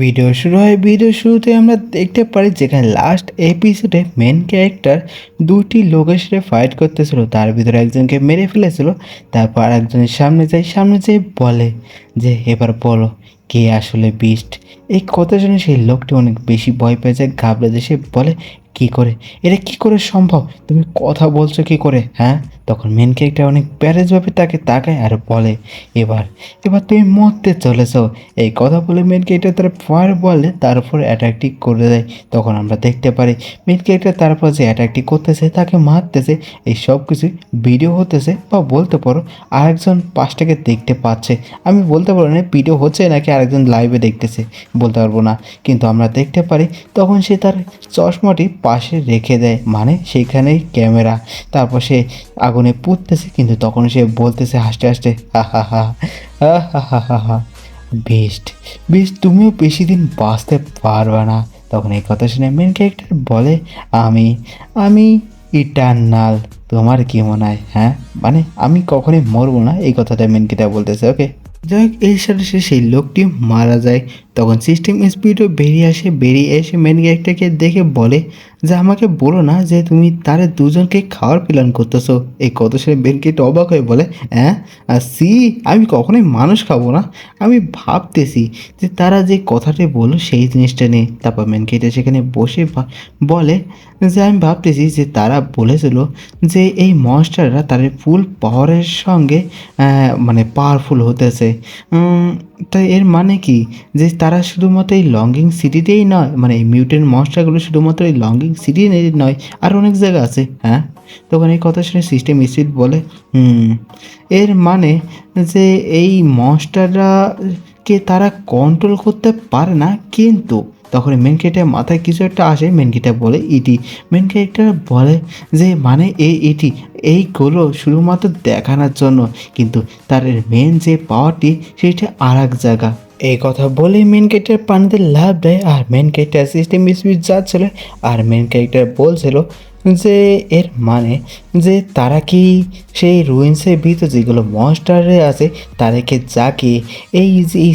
Video শুরু হয়। Video শুরুতে আমরা দেখতে পারি যেখানে লাস্ট এপিসোডে মেন ক্যারেক্টার দুটি লোকের সাথে ফাইট করতেছিল, তার ভিতরে একজনকে মেরে ফেলেছিল। তারপর আরেকজনের সামনে যেয়ে বলে যে এবার বলো কে আসলে বিস্ট। এই কথা শুনে সেই লোকটি অনেক বেশি ভয় পেয়ে যায়, ঘাবড়ে যায়। সে বলে কী করে, এটা কী করে সম্ভব, তুমি কথা বলছো কী করে, হ্যাঁ? তখন মেন ক্যারেক্টার অনেক প্যারেজভাবে তাকে তাকায় আর বলে এবার এবার তুমি মরতে চলেছো। এই কথা বলে মেন ক্যারেক্টার তার ফায়ার বলে তার উপর অ্যাটাকটি করে দেয়। তখন আমরা দেখতে পারি মেন ক্যারেক্টার তারপর যে অ্যাটাকটি করতেছে তাকে মারতেছে, এই সব কিছুই ভিডিও হতেছে, বা বলতে পারো আরেকজন পাশ থেকে দেখতে পাচ্ছে। আমি বলতে পারবো না ভিডিও হচ্ছে নাকি আরেকজন লাইভে দেখতেছে, বলতে পারবো না। কিন্তু আমরা দেখতে পারি তখন সে তার চশমাটি পাশে রেখে দেয়, মানে সেখানেই ক্যামেরা। তারপর সে আগুনে পুড়তেছে, কিন্তু তখন সে বলতেছে হাসতে হাসতে হা হা হা হা হা হা হা হা বেস্ট বেস্ট, তুমিও বেশি দিন বাঁচতে পারবে না। তখন এই কথা শুনে মেন ক্যারেক্টার বলে আমি আমি ইটার্নাল। তোমার কি মনে হয়, হ্যাঁ? মানে আমি কখনোই মরবো না, এই কথাটা মেন ক্যারেক্টার বলতেছে। ওকে, যাই হোক, এর সাথে সেই লোকটি মারা যায়। তখন সিস্টেম স্পিডও বেরিয়ে এসে মেন ক্যারেক্টারকে দেখে বলে যে আমাকে বলো না যে তুমি তারা দুজনকে খাওয়ার প্ল্যান করতেছো। এই কথা শুনে মেন ক্যারেক্টার অবাক হয়ে বলে হ্যাঁ, সি, আমি কখনোই মানুষ খাবো না, আমি ভাবতেছি যে তারা যে কথাটি বললো সেই জিনিসটা নিয়ে। তারপর মেন ক্যারেক্টার সেখানে বসে বলে যে আমি ভাবতেছি যে তারা বলেছিল যে এই মনস্টাররা তাদের ফুল পাওয়ারের সঙ্গে মানে পাওয়ারফুল হতেছে। তাই এর মানে কি যে তারা শুধুমাত্র এই লঙ্গিং সিটিতেই নয়, মানে এই মিউটেন্ট মনস্টারগুলো শুধুমাত্র এই লঙ্গিং সিটি নয়, আর অনেক জায়গা আছে, হ্যাঁ? তখন এই কথা শুনে সিস্টেম স্পিড বলে এর মানে যে এই মনস্টাররা কে তারা কন্ট্রোল করতে পারে না। কিন্তু তখন মেন ক্যারেক্টার মাথায় কিছু একটা আসে, মেন ক্যারেক্টার বলে ইটি। মেন ক্যারেক্টার বলে যে মানে ইটি এইগুলো শুধুমাত্র দেখানোর জন্য, কিন্তু তার মেন যে পাওয়ারটি সেটা আর এক জায়গা। এই কথা বলে মেন ক্যারেক্টার পানিতে লাভ দেয়, আর মেন ক্যারেক্টার সিস্টেম স্পিড যাচ্ছিল, আর মেন ক্যারেক্টার বলছিল যে এর মানে যে তারা কি সেই রুইন্সের ভিতর যেগুলো মনস্টারে আছে তাদেরকে জাগিয়ে এই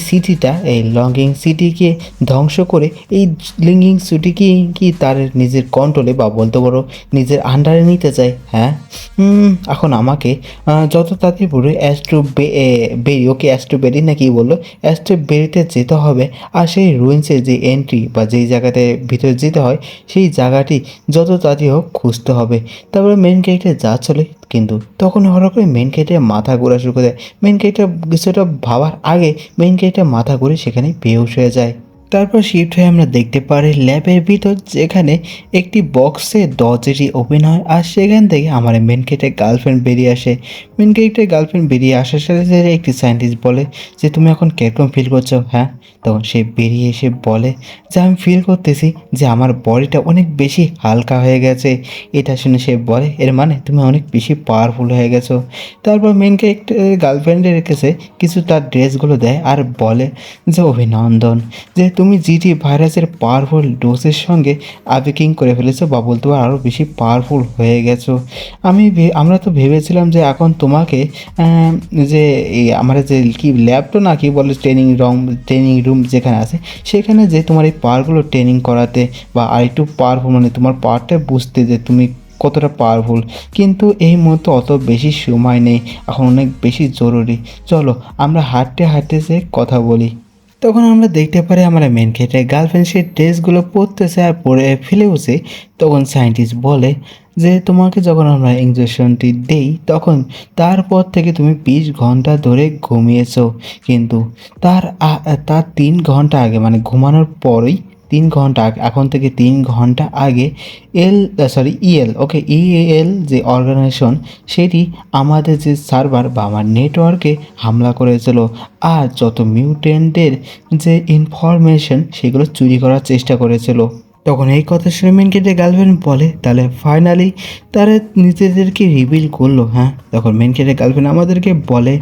সিটিটা, এই লঙ্গিং সিটিকে ধ্বংস করে এই লিঙ্গিং সিটিকে কি তার নিজের কন্ট্রোলে, বা বলতে পারো নিজের আন্ডারে নিতে চায়, হ্যাঁ? এখন আমাকে যত তাড়াতাড়ি বলে বেরি, ওকে বেরি না কি বললো, বেরিতে যেতে হবে। আর সেই রুইন্সের যে এন্ট্রি বা যেই জায়গাতে ভিতরে যেতে হয় সেই জায়গাটি যত তাড়াতাড়ি হোক খুঁজতে হবে। তারপরে মেন ক্যারেক্টার যা চলে, কিন্তু তখন হঠাৎ করে মেন ক্যারেক্টার মাথা ঘোরা শুরু করে দেয়। মেন ক্যারেক্টার কিছুটা ভাবার আগে মেন ক্যারেক্টার মাথা ঘুরে সেখানে বেহুশ হয়ে যায়। তারপর শিফট হয়ে আমরা দেখতে পারি ল্যাবের ভিতর, যেখানে একটি বক্সে দরজাটি ওপেন হয়, আর সেখান থেকে আমার মেন ক্যারেক্টার গার্লফ্রেন্ড বেরিয়ে আসে। মেন ক্যারেক্টার গার্লফ্রেন্ড বেরিয়ে আসার সাথে সাথে একটি সায়েন্টিস্ট বলে যে তুমি এখন কীরকম ফিল করছো, হ্যাঁ? তখন সে বেরিয়ে এসে বলে যে আমি ফিল করতেছি যে আমার বডিটা অনেক বেশি হালকা হয়ে গেছে। এটা শুনে সে বলে এর মানে তুমি অনেক বেশি পাওয়ারফুল হয়ে গেছো। তারপর মেন ক্যারেক্টার গার্লফ্রেন্ডের রেখেছে কিছু তার ড্রেসগুলো দেয় আর বলে যে অভিনন্দন, যে তুমি জিটি ভাইরাসের পাওয়ারফুল ডোজের সঙ্গে আবেকিং করে ফেলেছো, বা বলতে পারো আরও বেশি পাওয়ারফুল হয়ে গেছো। আমরা তো ভেবেছিলাম যে এখন তোমাকে যে এই আমরা যে কি ল্যাবটা না কি বলে ট্রেনিং রুম যেখানে আছে সেখানে যে তোমার এই পাওয়ারগুলো ট্রেনিং করাতে, বা আরেকটু পাওয়ারফুল, মানে তোমার পাওয়ারটা বুঝতে যে তুমি কতটা পাওয়ারফুল। কিন্তু এই মুহূর্তে অত বেশি সময় নেই, এখন অনেক বেশি জরুরি। চলো আমরা হাঁটতে যে কথা বলি। তখন আমরা দেখতে পারি আমরা মেন ক্যারেক্টার গার্লফ্রেন্ড সেই ড্রেসগুলো পরতেছে আর পরে ফেলেওছে। তখন সায়েন্টিস্ট বলে যে তোমাকে যখন আমরা ইঞ্জেকশনটি দেই তখন তারপর থেকে তুমি 20 ঘন্টা ধরে ঘুমিয়েছো, কিন্তু তার 3 ঘন্টা আগে, মানে ঘুমানোর পরেই 3 ঘন্টা আগে, এখন থেকে 3 ঘন্টা আগে ইএল যে অর্গানাইজেশন সেটি আমাদের যে সার্ভার বা আমার নেটওয়ার্কে হামলা করেছিল, আর যত মিউটেন্টের যে ইনফরমেশন সেগুলো চুরি করার চেষ্টা করেছিল। তখন এই কথা শুনে মেন ক্যারেক্টার গার্লফ্রেন্ড বলে তাহলে ফাইনালি তারা নিজেদেরকে রিভিল করলো, হ্যাঁ? তখন মেন ক্যারেক্টার গার্লফ্রেন্ড আমাদেরকে বলে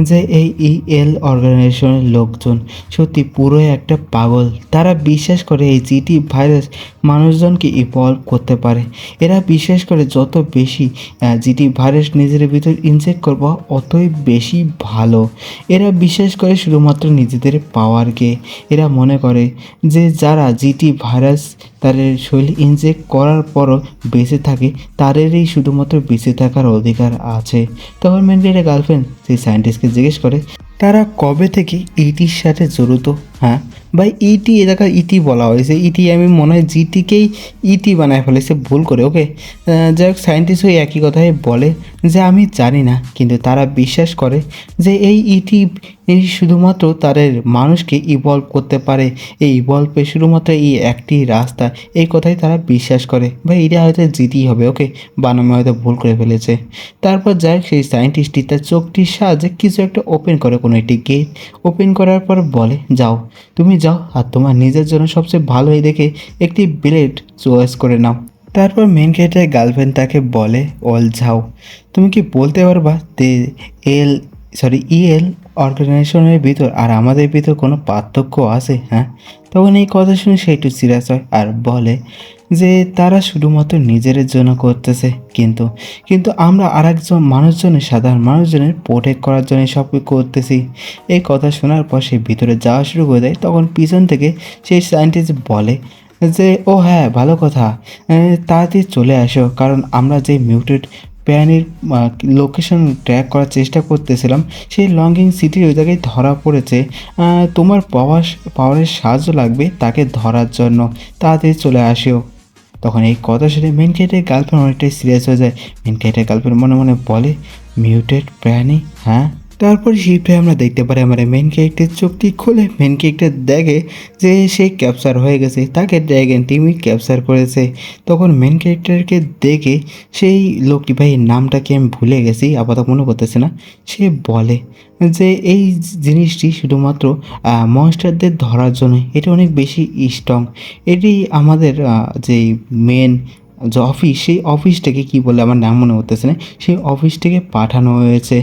যে এই ইএল অর্গানাইজেশনের লোকজন সত্যি পুরোই একটা পাগল। তারা বিশ্বাস করে এই জিটি ভাইরাস মানুষজনকে ইভলভ করতে পারে। এরা বিশ্বাস করে যত বেশি জিটি ভাইরাস নিজের ভিতর ইনজেক্ট করবো অতই বেশি ভালো। এরা বিশ্বাস করে শুধুমাত্র নিজেদের পাওয়ারকে। এরা মনে করে যে যারা জিটি ভাইরাস তাদের শরীরে ইনজেক্ট করার পরও বেঁচে থাকে তাদেরই শুধুমাত্র বেঁচে থাকার অধিকার আছে। তখন মেনলি গার্লফ্রেন্ড সেই সায়েন্টিস্টকে জিজ্ঞেস করে তারা কবে থেকে ইটির সাথে জড়িত। হ্যাঁ ভাই, ইটি এ জায়গায় ইটি বলা হয়েছে, ইটি আমি মনে হয় জিটিকেই ইটি বানায় ফেলেছে ভুল করে। ওকে, যাই হোক সায়েন্টিস্ট ওই একই কথাই বলে যে আমি জানি না, কিন্তু তারা বিশ্বাস করে যে এই ইটি এই শুধুমাত্র তাদের মানুষকে ইভলভ করতে পারে। এই ইভলভে শুধুমাত্র এই একটি রাস্তা, এই কথাই তারা বিশ্বাস করে। ভাই এটা হয়তো জিটি হবে। ওকে, বানামে হয়তো ভুল করে ফেলেছে। তারপর যাই হোক সেই সায়েন্টিস্টটি তার চোখটির সাহায্যে কিছু একটা ওপেন করে, কোনো একটি গেট ওপেন করার পর বলে যাও, তুমি যাও আর তোমার নিজের জন্য সবচেয়ে ভালোই দেখে একটি ব্লেড চয়েস করে নাও। তারপর মেন গেটের গার্লফ্রেন্ড তাকে বলে অল যাও, তুমি কি বলতে পারবা তে ইএল অর্গানাইজেশনের ভিতর আর আমাদের ভিতর কোনো পার্থক্য আছে? হ্যাঁ, তখন এই কথা শুনে সে একটু সিরিয়াস হয় আর বলে যে তারা শুধুমাত্র নিজের জন্য করতেছে, কিন্তু কিন্তু আমরা আরেকজন মানুষজনের, সাধারণ মানুষজনের প্রোটেক্ট করার জন্য সব করতেছি। এই কথা শোনার পর সে ভিতরে যাওয়া শুরু করে দেয়। তখন পিছন থেকে সেই সায়েন্টিস্ট বলে যে ও হ্যাঁ, ভালো কথা, তাড়াতাড়ি চলে আসো, কারণ আমরা যে মিউটেড প্রাণীর লোকেশন ট্র্যাক করার চেষ্টা করতেছিলাম সেই লংগিং সিটির ওই জায়গায় ধরা পড়েছে। তোমার পাওয়ারের সাহায্য লাগবে তাকে ধরার জন্য, তাড়াতাড়ি চলে আসিও। তখন এই কথা শুনে মেন ক্যারেক্টারের গার্লফ্রেন্ড অনেকটাই সিরিয়াস হয়ে যায়। মেন ক্যারেক্টারের গার্লফ্রেন্ড মনে মনে বলে মিউটেড প্রাণী? হ্যাঁ। তারপর শিফটে আমরা দেখতে পারি আমার মেন ক্যারেক্টার চোখটি খুলে মেন ক্যারেক্টার দেখে যে সে ক্যাপচার হয়ে গেছে, তাকে ড্র্যাগন টিমই ক্যাপচার করেছে। তখন মেন ক্যারেক্টারকে দেখে সেই লোকটি, ভাই নামটা কি আমি ভুলে গেছি, আপাতত মনে করতেছে না, সে বলে যে এই জিনিসটি শুধুমাত্র মনস্টারদের ধরার জন্য, এটা অনেক বেশি স্ট্রং। এটি আমাদের যেই মেন যে অফিস, সেই অফিসটাকে কী বলে আমার নাম মনে করতেছে না, সেই অফিস থেকে পাঠানো হয়েছে।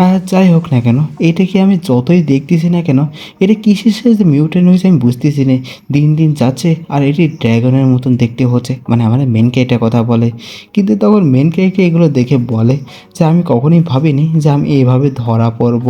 আর যাই হোক না কেন, এটাকে আমি যতই দেখতেছি না কেন, এটা কিসের সাথে মিউটেন্ট হয়েছে আমি বুঝতেছি না। দিন দিন যাচ্ছে আর এটি ড্র্যাগনের মতন দেখতে হচ্ছে, মানে আমাদের মেন ক্যারেক্টার কথা বলে। কিন্তু তখন মেন ক্যারেক্টার এগুলো দেখে বলে যে আমি কখনোই ভাবিনি যে আমি এইভাবে ধরা পড়ব,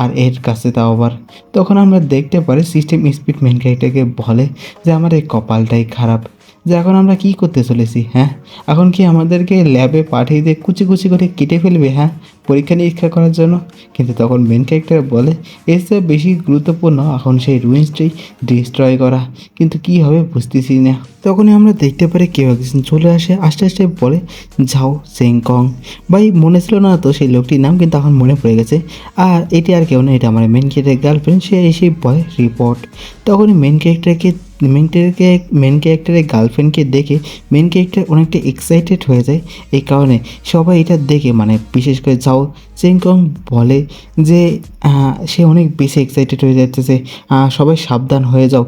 আর এর কাছে তাও আবার। তখন আমরা দেখতে পারি সিস্টেম স্পিড মেন ক্যারেক্টারকে বলে যে আমার এই কপালটাই খারাপ, যে এখন আমরা কী করতে চলেছি। হ্যাঁ, এখন কি আমাদেরকে ল্যাবে পাঠিয়ে দিয়ে কুচি কুচি করে কেটে ফেলবে? হ্যাঁ, পরীক্ষা নিরীক্ষা করার জন্য। কিন্তু তখন মেন ক্যারেক্টার বলে এর চেয়ে বেশি গুরুত্বপূর্ণ এখন সেই রুইন্সটাই ডিস্ট্রয় করা, কিন্তু কি হবে বুঝতেছি না। তখনই আমরা দেখতে পারি কেউ একজন চলে আসে, আস্তে আস্তে বলে ঝাও সেংকং। ভাই মনে ছিল না তো সেই লোকটির নাম, কিন্তু এখন মনে পড়ে গেছে। আর এটি আর কেউ না, এটা আমার মেন ক্যারেক্টারের গার্লফ্রেন্ড। সে এসে বলে রিপোর্ট। তখনই মেন ক্যারেক্টারের গার্লফ্রেন্ডকে দেখে মেন ক্যারেক্টার অনেকটা এক্সাইটেড হয়ে যায়। এই কারণে সবাই এটা দেখে, মানে বিশেষ করে ঝাও সেংকং বলে যে সে অনেক বেশি এক্সাইটেড হয়ে যাচ্ছে, সবাই সাবধান হয়ে যাও,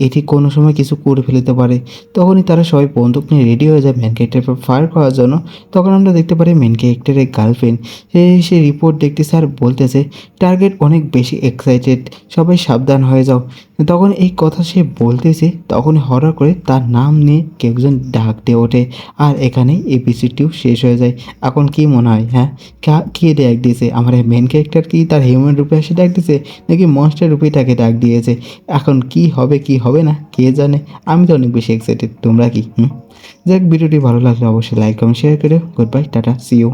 এটি কোনো সময় কিছু করে ফেলতে পারে। তখনই তারা সবাই বন্দুক নিয়ে রেডি হয়ে যায় মেন ক্যারেক্টারের উপর ফায়ার করার জন্য। তখন আমরা দেখতে পারি মেন ক্যারেক্টারের গার্লফ্রেন্ড সে রিপোর্ট দেখতেছে আর বলতেছে টার্গেট অনেক বেশি এক্সাইটেড, সবাই সাবধান হয়ে যাও। তখন এই কথা সে বলতেছে, তখন হঠাৎ করে তার নাম নিয়ে কেউ একজন ডাক দিয়ে ওঠে, আর এখানে এপিসোডটিও শেষ হয়ে যায়। এখন কি মনে হয়? হ্যাঁ, কে ডাক দিয়েছে? আমার মেন ক্যারেক্টার কি তার হিউম্যান রূপে এসে ডাক দিয়েছে, নাকি মনস্টার রূপে তাকে ডাক দিয়েছে? এখন কি হবে কি হবে না কে জানে। আমি তো অনেক বেশি এক্সাইটেড, তোমরা কি? যাক, ভিডিওটি ভালো লাগলে অবশ্যই লাইক কমেন্ট শেয়ার করে good bye, tata, see you.